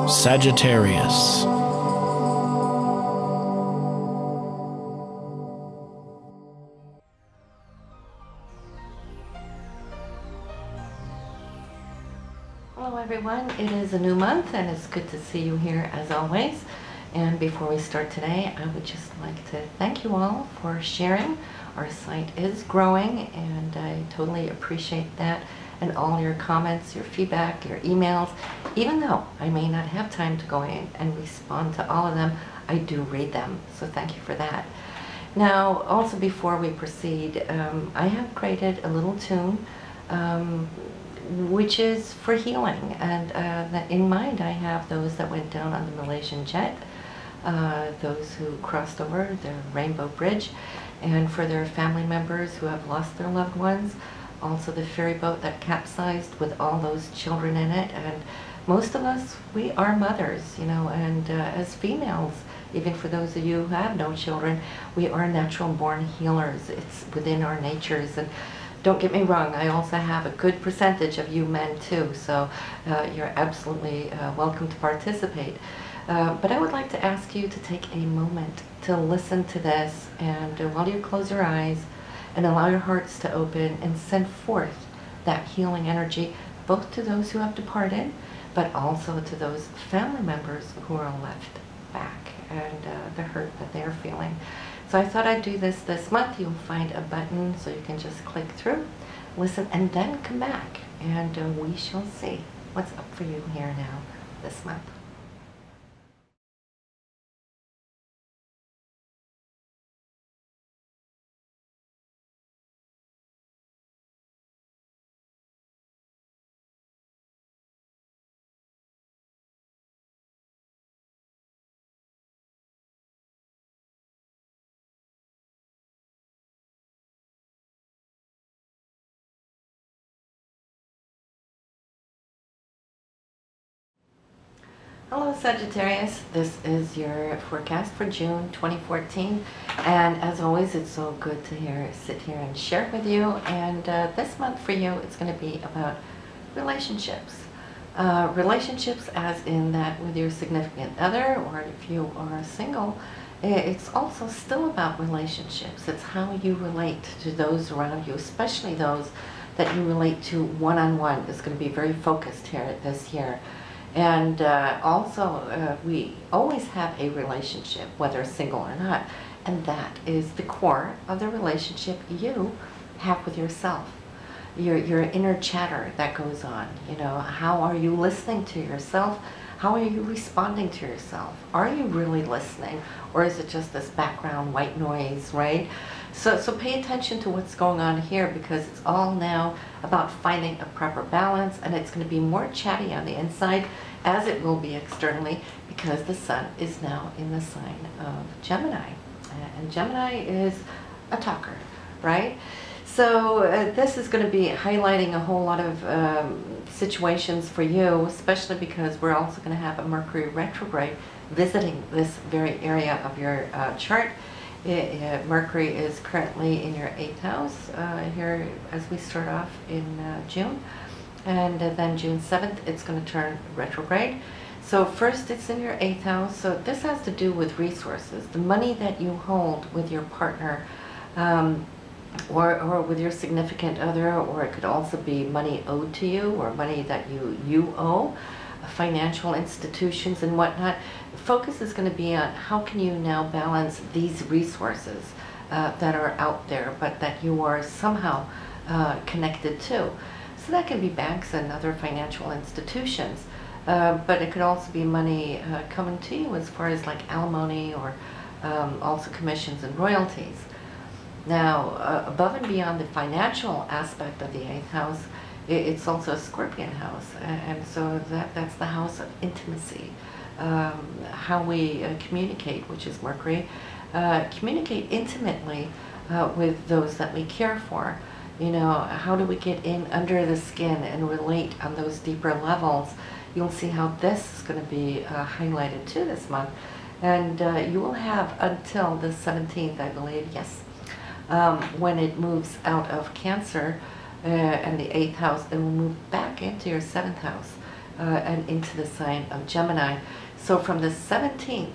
Sagittarius. Hello everyone, it is a new month and it's good to see you here as always. And before we start today, I would just like to thank you all for sharing. Our site is growing and I totally appreciate that, and all your comments, your feedback, your emails. Even though I may not have time to go in and respond to all of them, I do read them, so thank you for that. Now, also before we proceed, I have created a little tune which is for healing, and that in mind I have those that went down on the Malaysian jet, those who crossed over the Rainbow Bridge, and for their family members who have lost their loved ones, also the ferry boat that capsized with all those children in it. And most of us, we are mothers, you know, and as females, even for those of you who have no children, we are natural born healers. It's within our natures. And don't get me wrong, I also have a good percentage of you men too, so you're absolutely welcome to participate. But I would like to ask you to take a moment to listen to this, and while you close your eyes and allow your hearts to open and send forth that healing energy, both to those who have departed, but also to those family members who are left back, and the hurt that they're feeling. So I thought I'd do this month. You'll find a button so you can just click through, listen, and then come back, and we shall see what's up for you here now this month. Hello Sagittarius, this is your forecast for June 2014, and as always it's so good to sit here and share with you. And this month for you it's going to be about relationships. Relationships as in that with your significant other, or if you are single, it's also still about relationships. It's how you relate to those around you, especially those that you relate to one-on-one is going to be very focused here this year. And also, we always have a relationship, whether single or not, and that is the core of the relationship you have with yourself. Your inner chatter that goes on. You know, how are you listening to yourself? How are you responding to yourself? Are you really listening, or is it just this background white noise, right? So pay attention to what's going on here, because it's all now about finding a proper balance, and it's going to be more chatty on the inside as it will be externally, because the sun is now in the sign of Gemini, and Gemini is a talker, right? So this is going to be highlighting a whole lot of situations for you, especially because we're also going to have a Mercury retrograde visiting this very area of your chart. Mercury is currently in your 8th house here as we start off in June, and then June 7th it's going to turn retrograde. So first it's in your 8th house, so this has to do with resources, the money that you hold with your partner, or with your significant other, or it could also be money owed to you, or money that you owe, financial institutions and whatnot. The focus is going to be on how can you now balance these resources that are out there, but that you are somehow connected to. So that can be banks and other financial institutions, but it could also be money coming to you as far as like alimony, or also commissions and royalties. Now, above and beyond the financial aspect of the 8th house, it's also a Scorpion house, and so that's the house of intimacy, how we communicate, which is Mercury, communicate intimately with those that we care for. You know, how do we get in under the skin and relate on those deeper levels? You'll see how this is going to be highlighted too this month, and you will have until the 17th, I believe, yes, when it moves out of Cancer and the 8th house, and will move back into your 7th house and into the sign of Gemini. So from the 17th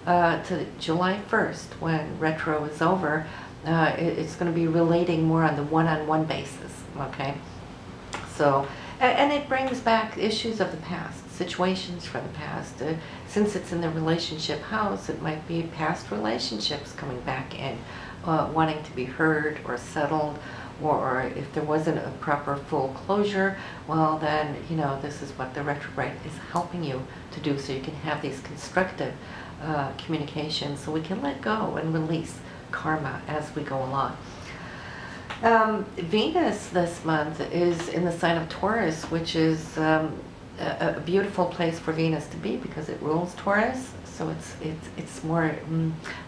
to July 1st, when retro is over, it's going to be relating more on the one-on-one basis, okay? So, and it brings back issues of the past, situations from the past. Since it's in the relationship house, it might be past relationships coming back in, wanting to be heard or settled, or if there wasn't a proper full closure, well then, you know, this is what the retrograde is helping you to do, so you can have these constructive communications, so we can let go and release karma as we go along. Venus this month is in the sign of Taurus, which is a beautiful place for Venus to be because it rules Taurus. So it's more,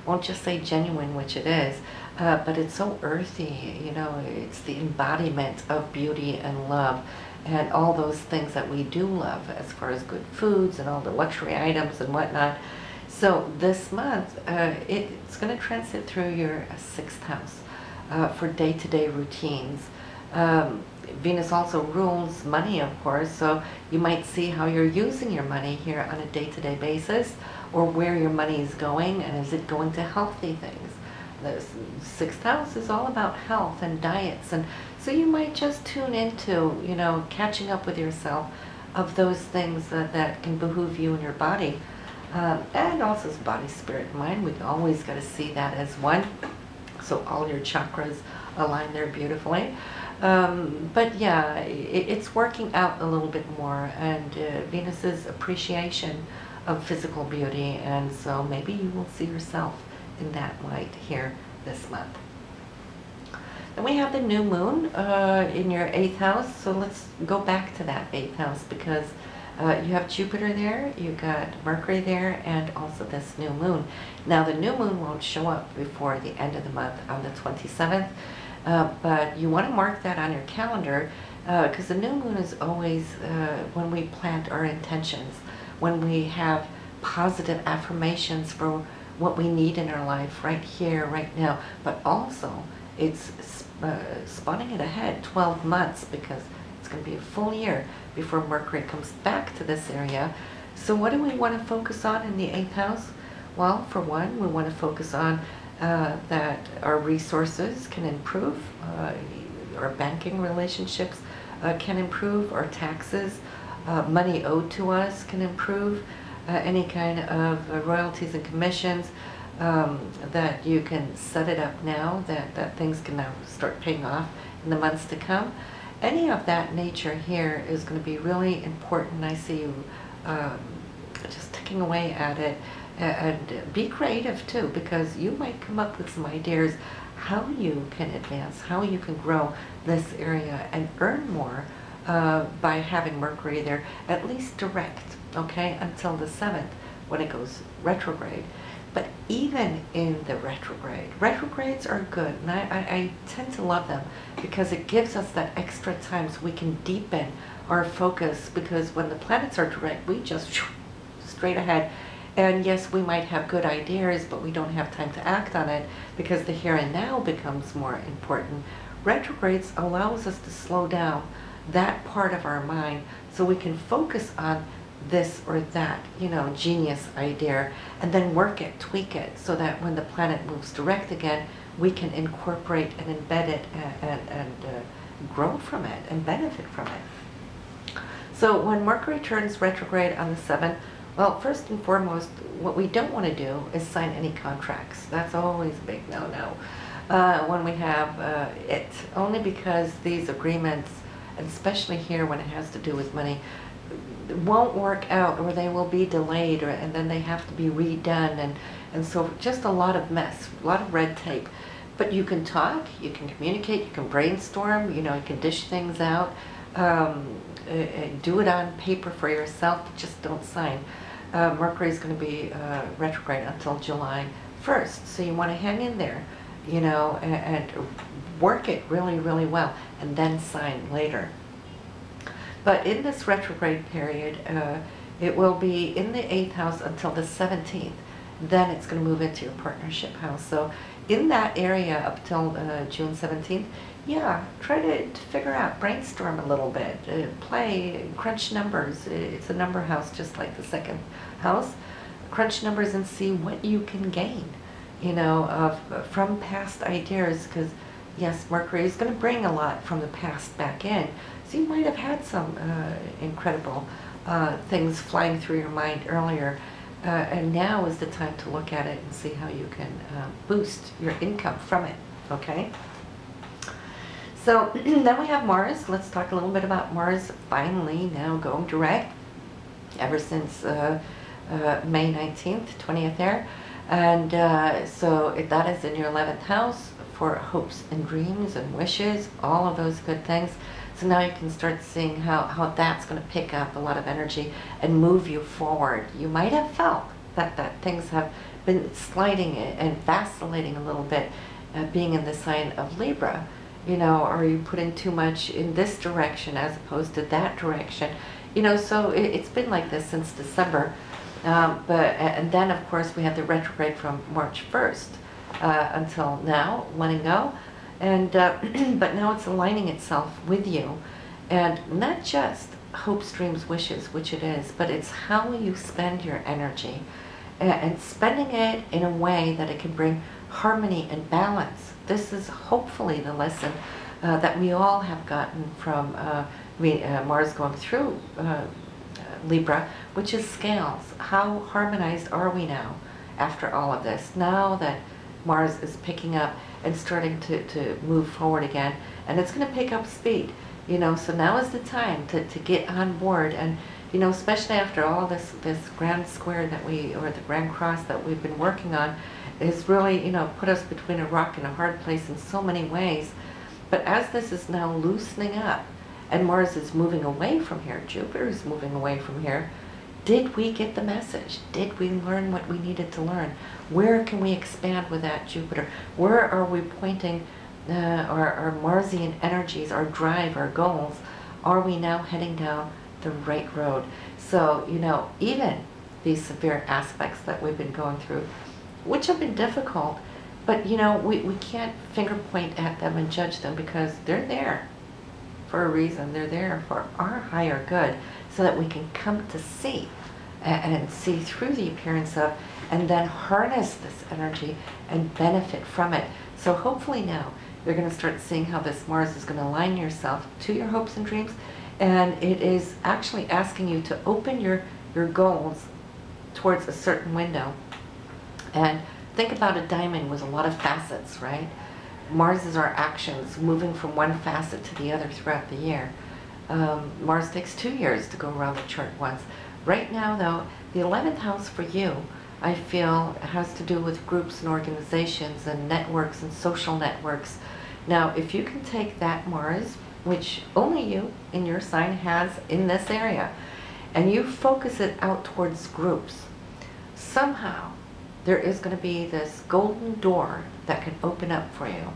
won't just say genuine, which it is, but it's so earthy, you know, it's the embodiment of beauty and love and all those things that we do love as far as good foods and all the luxury items and whatnot. So this month, it's going to transit through your 6th house for day-to-day routines. Venus also rules money, of course, so you might see how you're using your money here on a day-to-day basis, or where your money is going, and is it going to healthy things. The 6th house is all about health and diets, and so you might just tune into, you know, catching up with yourself of those things that can behoove you and your body. And also body, spirit, mind. We always got to see that as one. So all your chakras align there beautifully. But yeah, it's working out a little bit more, and Venus's appreciation of physical beauty, and so maybe you will see yourself in that light here this month. Then we have the new moon in your 8th house, so let's go back to that 8th house, because you have Jupiter there, you got Mercury there, and also this new moon. Now the new moon won't show up before the end of the month on the 27th, but you want to mark that on your calendar, because the new moon is always when we plant our intentions, when we have positive affirmations for what we need in our life right here, right now, but also it's spawning it ahead 12 months, because it's going to be a full year before Mercury comes back to this area. So what do we want to focus on in the 8th house? Well, for one, we want to focus on that our resources can improve, our banking relationships can improve, our taxes, money owed to us can improve, any kind of royalties and commissions, that you can set it up now, that things can now start paying off in the months to come. Any of that nature here is going to be really important. I see you just ticking away at it, and be creative too, because you might come up with some ideas how you can advance, how you can grow this area and earn more by having Mercury there, at least direct, okay, until the 7th when it goes retrograde. But even in the retrograde, retrogrades are good, and I tend to love them because it gives us that extra time so we can deepen our focus, because when the planets are direct, we just straight ahead. And yes, we might have good ideas, but we don't have time to act on it because the here and now becomes more important. Retrogrades allows us to slow down that part of our mind so we can focus on this or that, you know, genius idea, and then work it, tweak it, so that when the planet moves direct again, we can incorporate and embed it and grow from it and benefit from it. So when Mercury turns retrograde on the 7th, well, first and foremost, what we don't want to do is sign any contracts. That's always a big no-no when we have it, only because these agreements, and especially here when it has to do with money, won't work out, or they will be delayed, and then they have to be redone, and so just a lot of mess, a lot of red tape. But you can talk, you can communicate, you can brainstorm, you know, you can dish things out, do it on paper for yourself, but just don't sign. Mercury is going to be retrograde until July 1st, so you want to hang in there, you know, and work it really, really well, and then sign later. But in this retrograde period, it will be in the 8th house until the 17th. Then it's going to move into your partnership house. So in that area up till June 17th, yeah, try to figure out, brainstorm a little bit, play, crunch numbers. It's a number house just like the second house. Crunch numbers and see what you can gain, you know, from past ideas, because yes, Mercury is going to bring a lot from the past back in. So you might have had some incredible things flying through your mind earlier, and now is the time to look at it and see how you can boost your income from it, okay? So then we have Mars. Let's talk a little bit about Mars finally now going direct ever since May 19th, 20th there. And so that is in your 11th house for hopes and dreams and wishes, all of those good things. So now you can start seeing how that's going to pick up a lot of energy and move you forward. You might have felt that things have been sliding and vacillating a little bit, being in the sign of Libra. You know, or you put in too much in this direction as opposed to that direction. You know, so it's been like this since December. And then, of course, we have the retrograde from March 1st until now, letting go. And but now it's aligning itself with you. And not just hopes, dreams, wishes, which it is, but it's how you spend your energy. And spending it in a way that it can bring harmony and balance. This is hopefully the lesson that we all have gotten from Mars going through Libra, which is scales. How harmonized are we now after all of this? Now that Mars is picking up and starting to move forward again, and it's going to pick up speed, you know, so now is the time to get on board. And you know, especially after all this grand square that or the grand cross that we've been working on, is really, you know, put us between a rock and a hard place in so many ways. But as this is now loosening up, and Mars is moving away from here, Jupiter is moving away from here, did we get the message? Did we learn what we needed to learn? Where can we expand with that Jupiter? Where are we pointing our Marsian energies, our drive, our goals? Are we now heading down the right road? So, you know, even these severe aspects that we've been going through, which have been difficult, but you know, we can't finger point at them and judge them, because they're there for a reason. They're there for our higher good, so that we can come to see and see through the appearance of, and then harness this energy and benefit from it. So hopefully now you're going to start seeing how this Mars is going to align yourself to your hopes and dreams, and it is actually asking you to open your goals towards a certain window. And think about a diamond with a lot of facets, right? Mars is our actions, moving from one facet to the other throughout the year. Mars takes 2 years to go around the chart once. Right now, though, the 11th house for you, I feel, has to do with groups and organizations and networks and social networks. Now, if you can take that Mars, which only you in your sign has in this area, and you focus it out towards groups, somehow there is going to be this golden door that can open up for you.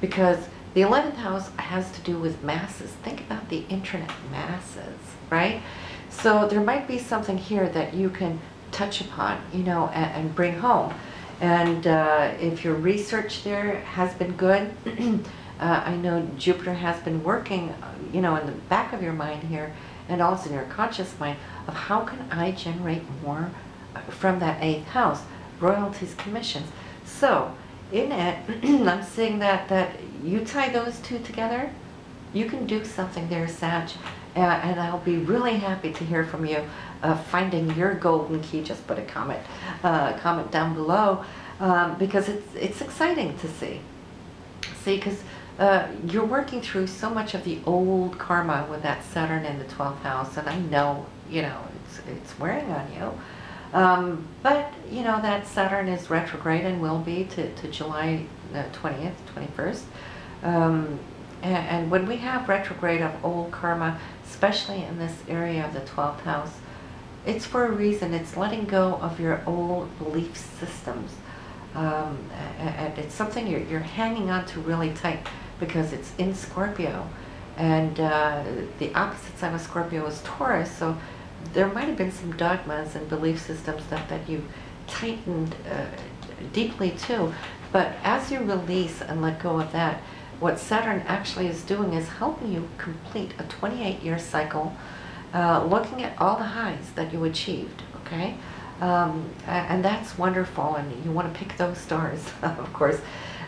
Because the 11th house has to do with masses. Think about the internet masses, right? So there might be something here that you can touch upon, you know, and bring home. And if your research there has been good, I know Jupiter has been working, you know, in the back of your mind here, and also in your conscious mind, of how can I generate more from that 8th house? Royalties, commissions. So in it, I'm seeing that you tie those two together, you can do something there, Sag, and I'll be really happy to hear from you finding your golden key. Just put a comment down below, because it's exciting to see, because you're working through so much of the old karma with that Saturn in the 12th house, and I know, you know, it's wearing on you. But, you know, that Saturn is retrograde and will be to July 20th, 21st. And when we have retrograde of old karma, especially in this area of the 12th house, it's for a reason. It's letting go of your old belief systems. And it's something you're hanging on to really tight, because it's in Scorpio. And the opposite sign of Scorpio is Taurus, so there might have been some dogmas and belief systems that you tightened deeply too. But as you release and let go of that, what Saturn actually is doing is helping you complete a 28-year cycle, looking at all the highs that you achieved, okay? And that's wonderful, and you want to pick those stars, of course.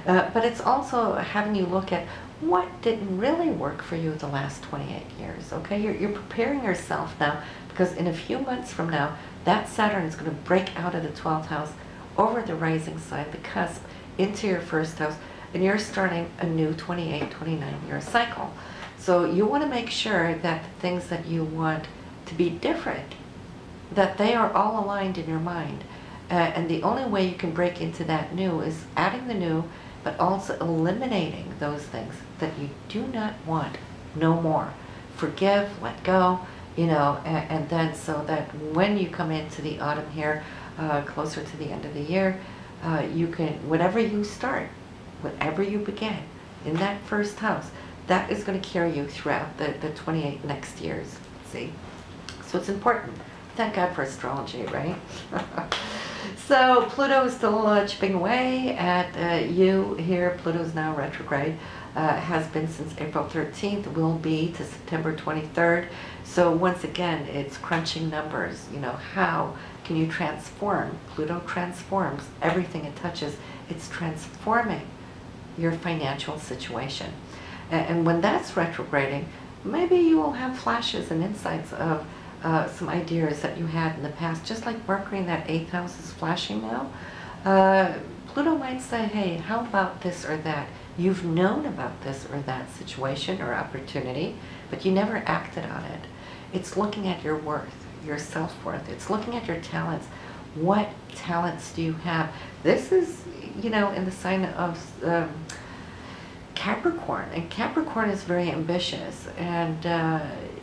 But it's also having you look at what didn't really work for you the last 28 years, okay? You're preparing yourself now, because in a few months from now, that Saturn is going to break out of the 12th house over the rising sign, the cusp, into your first house, and you're starting a new 28, 29-year cycle. So you want to make sure that the things that you want to be different, that they are all aligned in your mind. And the only way you can break into that new is adding the new, but also eliminating those things that you do not want no more. Forgive, let go, you know, and then so that when you come into the autumn here, closer to the end of the year, you can, whatever you start, whatever you begin in that first house, that is going to carry you throughout the 28 next years, see? So it's important. Thank God for astrology, right? So Pluto is still chipping away at you here. Pluto's now retrograde, has been since April 13th, will be to September 23rd. So once again, it's crunching numbers. You know, how can you transform? Pluto transforms everything it touches. It's transforming your financial situation. And when that's retrograding, maybe you will have flashes and insights of some ideas that you had in the past, just like Mercury in that 8th house is flashing now. Pluto might say, hey, how about this or that? You've known about this or that situation or opportunity, but you never acted on it. It's looking at your worth, your self-worth. It's looking at your talents. What talents do you have? This is, you know, in the sign of Capricorn, and Capricorn is very ambitious, and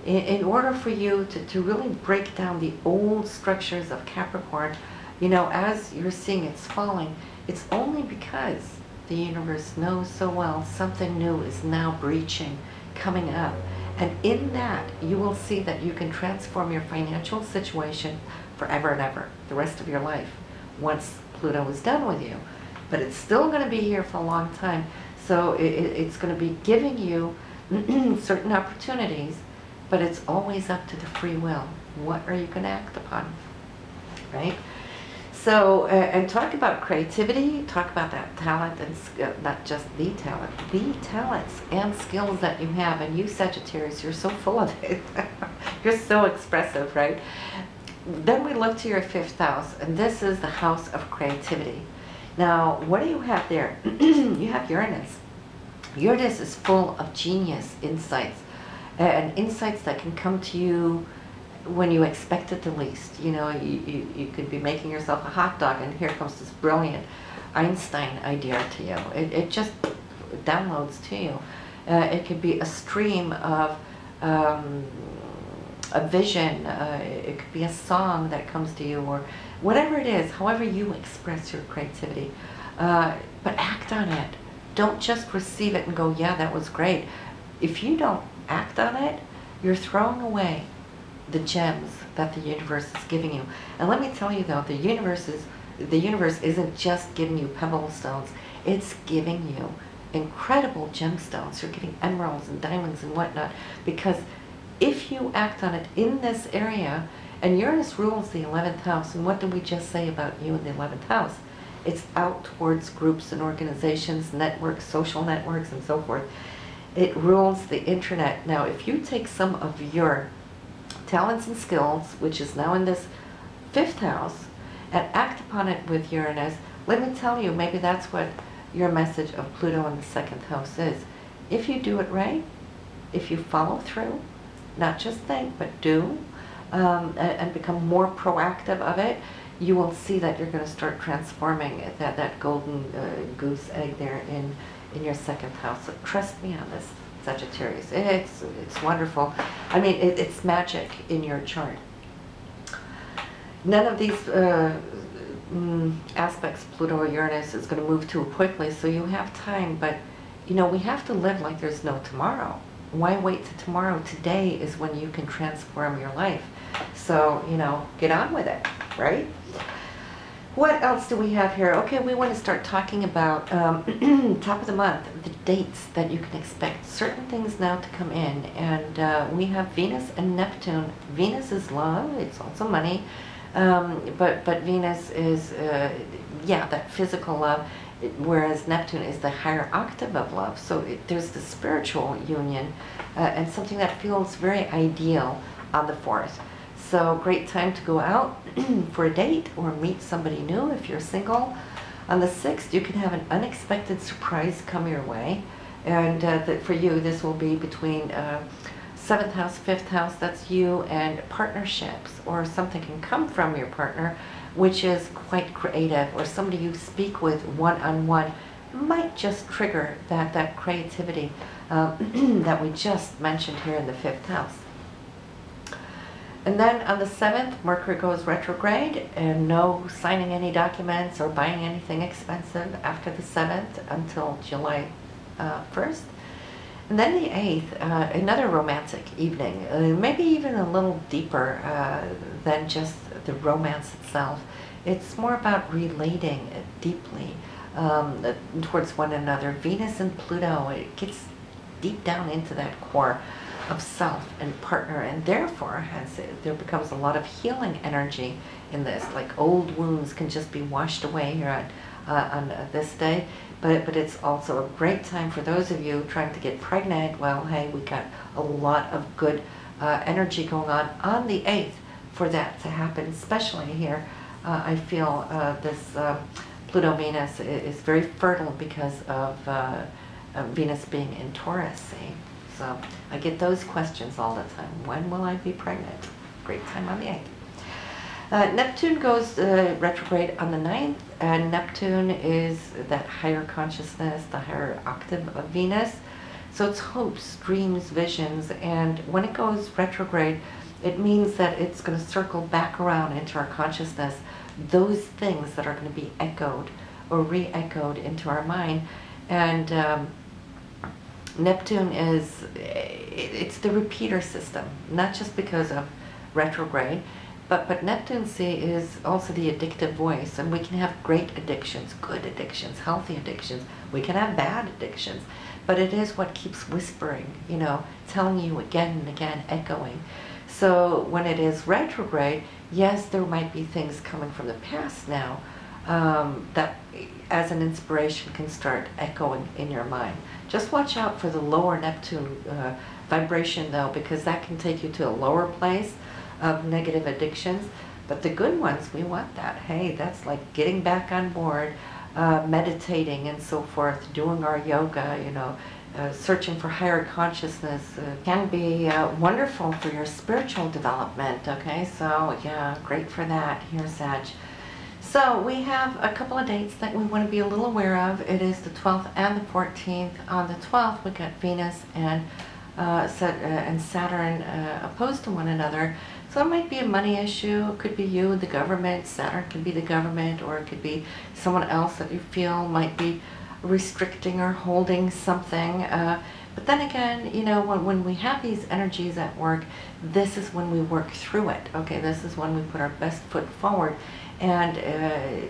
in order for you to really break down the old structures of Capricorn, you know, as you're seeing it's falling, it's only because the universe knows so well something new is now breaching, coming up. And in that, you will see that you can transform your financial situation forever and ever, the rest of your life, once Pluto is done with you. But it's still going to be here for a long time. So it's going to be giving you certain opportunities, but it's always up to the free will. What are you going to act upon, right? So, and talk about creativity, talk about that talent, and not just the talents and skills that you have. And you, Sagittarius, you're so full of it. You're so expressive, right? Then we look to your 5th house, and this is the house of creativity. Now, what do you have there? You have Uranus. Uranus is full of genius insights, and insights that can come to you when you expect it the least. You know, you could be making yourself a hot dog, and here comes this brilliant Einstein idea to you. It just downloads to you. It could be a stream of a vision. It could be a song that comes to you, or whatever it is, however you express your creativity. But act on it. Don't just receive it and go, yeah, that was great. If you don't act on it, you're throwing away the gems that the universe is giving you. And let me tell you though, the universe isn't just giving you pebble stones, it's giving you incredible gemstones. You're getting emeralds and diamonds and whatnot, because if you act on it in this area, and Uranus rules the 11th house, and what did we just say about you in the 11th house? It's out towards groups and organizations, networks, social networks, and so forth. It rules the internet. Now, if you take some of your talents and skills, which is now in this 5th house, and act upon it with Uranus, let me tell you, maybe that's what your message of Pluto in the 2nd house is. If you do it right, if you follow through, not just think, but do, and become more proactive of it, you will see that you're going to start transforming that golden goose egg there in your 2nd house. So trust me on this, Sagittarius. It's wonderful. I mean, it's magic in your chart. None of these aspects, Pluto or Uranus, is going to move too quickly, so you have time, but you know, we have to live like there's no tomorrow. Why wait to tomorrow? Today is when you can transform your life. So, you know, get on with it, right? What else do we have here? Okay, we want to start talking about top of the month, the dates that you can expect certain things now to come in. And we have Venus and Neptune. Venus is love, it's also money, but Venus is, yeah, that physical love, whereas Neptune is the higher octave of love. So there's the spiritual union and something that feels very ideal on the 4th. So great time to go out for a date or meet somebody new if you're single. On the 6th, you can have an unexpected surprise come your way. And for you, this will be between 7th house, 5th house, that's you, and partnerships, or something can come from your partner, which is quite creative, or somebody you speak with one-on-one might just trigger that creativity that we just mentioned here in the 5th house. And then on the 7th, Mercury goes retrograde, and no signing any documents or buying anything expensive after the 7th until July 1st. And then the 8th, another romantic evening, maybe even a little deeper than just the romance itself. It's more about relating deeply towards one another. Venus and Pluto, it gets deep down into that core of self and partner, and therefore there becomes a lot of healing energy in this. Like old wounds can just be washed away here on this day, but it's also a great time for those of you trying to get pregnant. Well, hey, we got a lot of good energy going on the 8th for that to happen, especially here. I feel this Pluto-Venus is very fertile because of Venus being in Taurus, see? So I get those questions all the time. When will I be pregnant? Great time on the 8th. Neptune goes retrograde on the 9th, and Neptune is that higher consciousness, the higher octave of Venus. So it's hopes, dreams, visions, and when it goes retrograde, it means that it's going to circle back around into our consciousness, those things that are going to be echoed or re-echoed into our mind. And Neptune is, it's the repeater system, not just because of retrograde, but Neptune, see, is also the addictive voice, and we can have great addictions, good addictions, healthy addictions. We can have bad addictions, but it is what keeps whispering, you know, telling you again and again, echoing. So when it is retrograde, yes, there might be things coming from the past now that as an inspiration can start echoing in your mind. Just watch out for the lower Neptune vibration though, because that can take you to a lower place of negative addictions. But the good ones, we want that. Hey, that's like getting back on board, meditating and so forth, doing our yoga, you know, searching for higher consciousness can be wonderful for your spiritual development, okay? So yeah, great for that here, Sag. So we have a couple of dates that we want to be a little aware of. It is the 12th and the 14th. On the 12th, we got Venus and Saturn opposed to one another. So it might be a money issue. It could be you, the government. Saturn could be the government, or it could be someone else that you feel might be restricting or holding something. But then again, you know, when we have these energies at work, this is when we work through it. Okay, this is when we put our best foot forward. And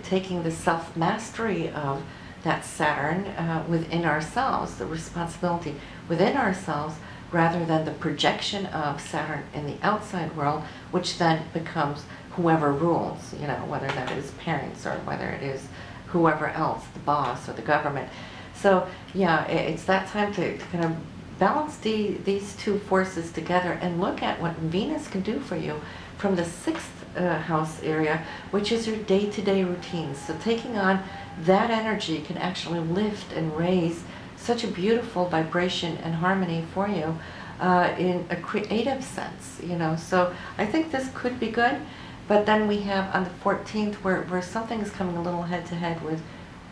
taking the self-mastery of that Saturn within ourselves, the responsibility within ourselves, rather than the projection of Saturn in the outside world, which then becomes whoever rules, you know, whether that is parents or whether it is whoever else, the boss or the government. So yeah, it's that time to kind of balance these two forces together and look at what Venus can do for you from the 6th house area, which is your day-to-day routines. So taking on that energy can actually lift and raise such a beautiful vibration and harmony for you in a creative sense, you know. So I think this could be good. But then we have on the 14th where something is coming a little head-to-head with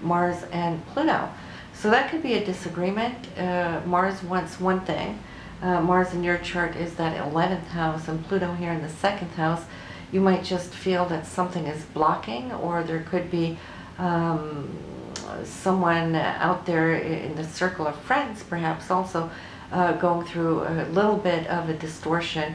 Mars and Pluto. So that could be a disagreement. Mars wants one thing. Mars in your chart is that 11th house, and Pluto here in the 2nd house. You might just feel that something is blocking, or there could be someone out there in the circle of friends perhaps also going through a little bit of a distortion,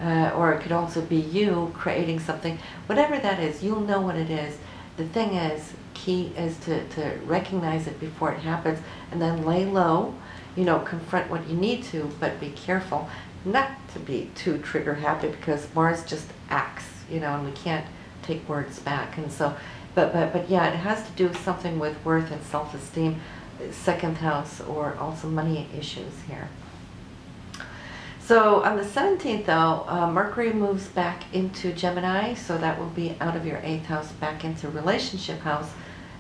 or it could also be you creating something. Whatever that is, you'll know what it is The thing is, key is to recognize it before it happens and then lay low, you know, confront what you need to, but be careful not to be too trigger happy, because Mars just acts, you know, and we can't take words back. And so, but yeah, it has to do with something with worth and self-esteem, second house, or also money issues here. So on the 17th, though, Mercury moves back into Gemini, so that will be out of your 8th house back into relationship house.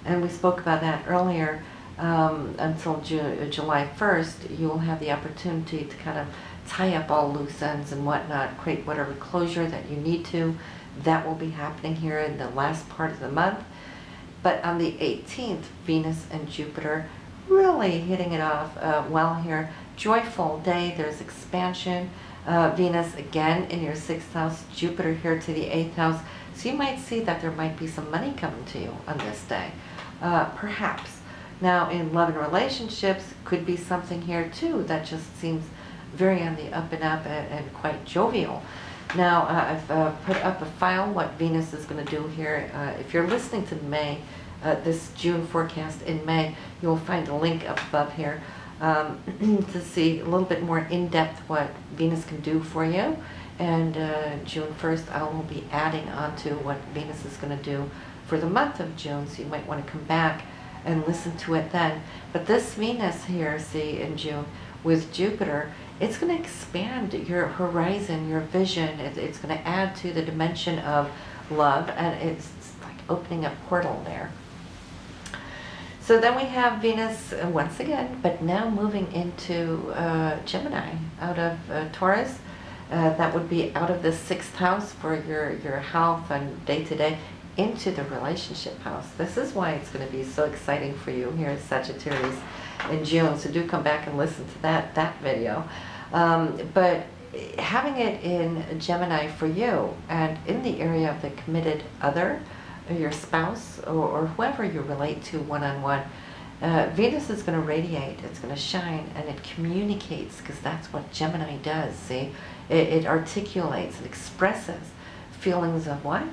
And we spoke about that earlier. Until July 1st, you will have the opportunity to kind of tie up all loose ends and whatnot, create whatever closure that you need to. That will be happening here in the last part of the month. But on the 18th, Venus and Jupiter really hitting it off well here. Joyful day, there's expansion. Venus again in your 6th house, Jupiter here to the 8th house. So you might see that there might be some money coming to you on this day, perhaps. Now in love and relationships, could be something here too that just seems very on the up and up and quite jovial. Now I've put up a file what Venus is going to do here. If you're listening to May, this June forecast in May, you will find a link up above here to see a little bit more in depth what Venus can do for you. And June 1st, I will be adding on to what Venus is going to do for the month of June, so you might want to come back and listen to it then. But this Venus here, see, in June with Jupiter, it's going to expand your horizon, your vision. It's going to add to the dimension of love, and it's like opening a portal there. So then we have Venus once again, but now moving into Gemini, out of Taurus. That would be out of the 6th house for your health and day-to-day, into the relationship house. This is why it's going to be so exciting for you here at Sagittarius in June. So do come back and listen to that video. But having it in Gemini for you, and in the area of the committed other, or your spouse, or whoever you relate to one-on-one, Venus is going to radiate, it's going to shine, and it communicates, because that's what Gemini does, see? It articulates, it expresses feelings of what?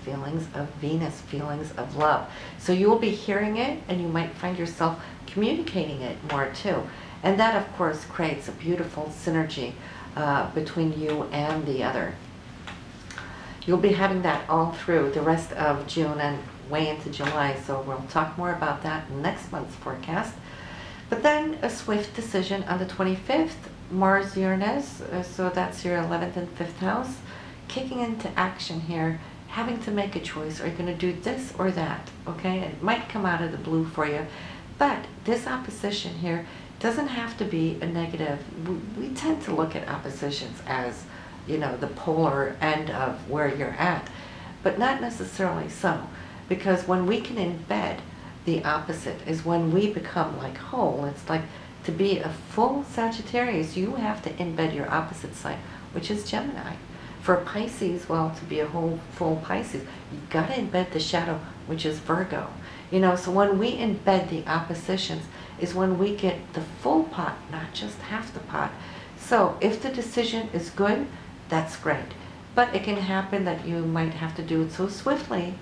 Feelings of Venus, feelings of love. So you will be hearing it, and you might find yourself communicating it more too. And that, of course, creates a beautiful synergy between you and the other. You'll be having that all through the rest of June and way into July, so we'll talk more about that in next month's forecast. But then a swift decision on the 25th, Mars-Uranus, so that's your 11th and 5th house, kicking into action here, having to make a choice. Are you going to do this or that? Okay, it might come out of the blue for you, but this opposition here doesn't have to be a negative. We tend to look at oppositions as, you know, the polar end of where you're at, but not necessarily so, because when we can embed the opposite is when we become like whole. It's like, to be a full Sagittarius, you have to embed your opposite sign, which is Gemini. For Pisces, well, to be a whole full Pisces, you've got to embed the shadow, which is Virgo. You know, so when we embed the oppositions is when we get the full pot, not just half the pot. So if the decision is good, that's great. But it can happen that you might have to do it so swiftly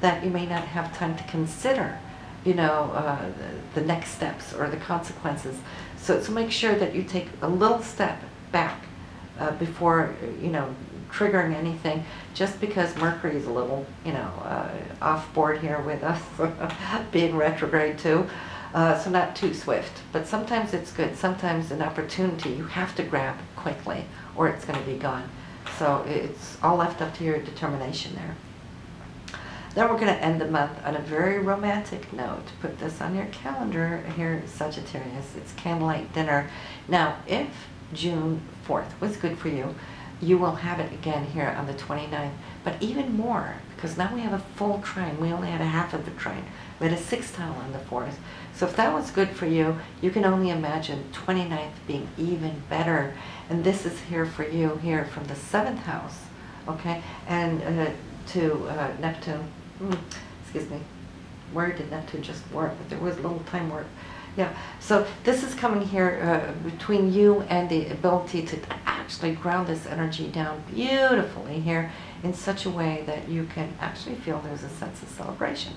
that you may not have time to consider, you know, the next steps or the consequences. So make sure that you take a little step back before, you know, triggering anything, just because Mercury is a little, you know, off board here with us, being retrograde too. So not too swift, but sometimes it's good. Sometimes an opportunity you have to grab quickly, or it's going to be gone. So it's all left up to your determination there. Then we're going to end the month on a very romantic note. Put this on your calendar here, Sagittarius. It's candlelight dinner. Now, if June 4th was good for you, you will have it again here on the 29th, but even more, because now we have a full trine. We only had a half of the trine. We had a sextile on the 4th. So if that was good for you, you can only imagine 29th being even better. And this is here for you here from the 7th house, okay? And to Neptune, excuse me, where did Neptune just work? But there was a little time warp. Yeah, so this is coming here between you and the ability to actually ground this energy down beautifully here in such a way that you can actually feel there's a sense of celebration.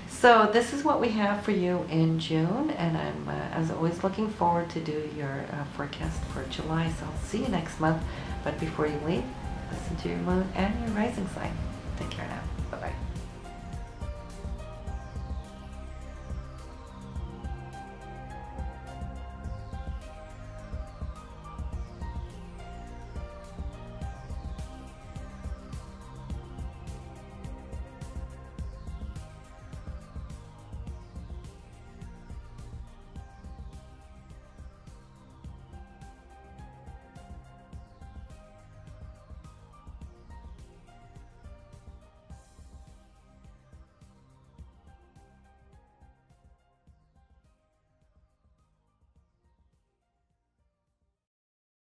So this is what we have for you in June, and I'm, as always, looking forward to do your forecast for July. So I'll see you next month. But before you leave, listen to your moon and your rising sign. Take care now.